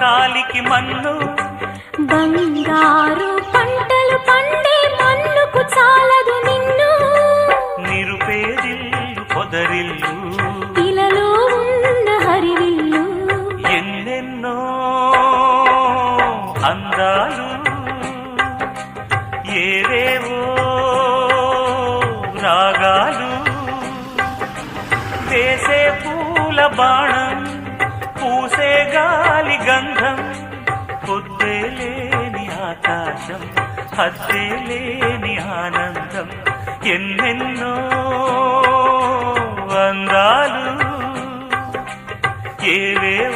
కాలికి మన్ను బంగారు పంటలు పండే మన్నుకు చాలదు నిన్ను నిరుపేదిల్లు పొదరిల్లు ఇలలో ఉన్న హరివిల్లు ఎన్నెన్నో అందాలు ఏవేవో రాగాలు వేసే పూల బాణం పూసే గాలి గంధం పొద్దే లేని ఆకాశం హద్దే లేని ఆనందం ఎన్నెన్నో అందాలు ఏవేవో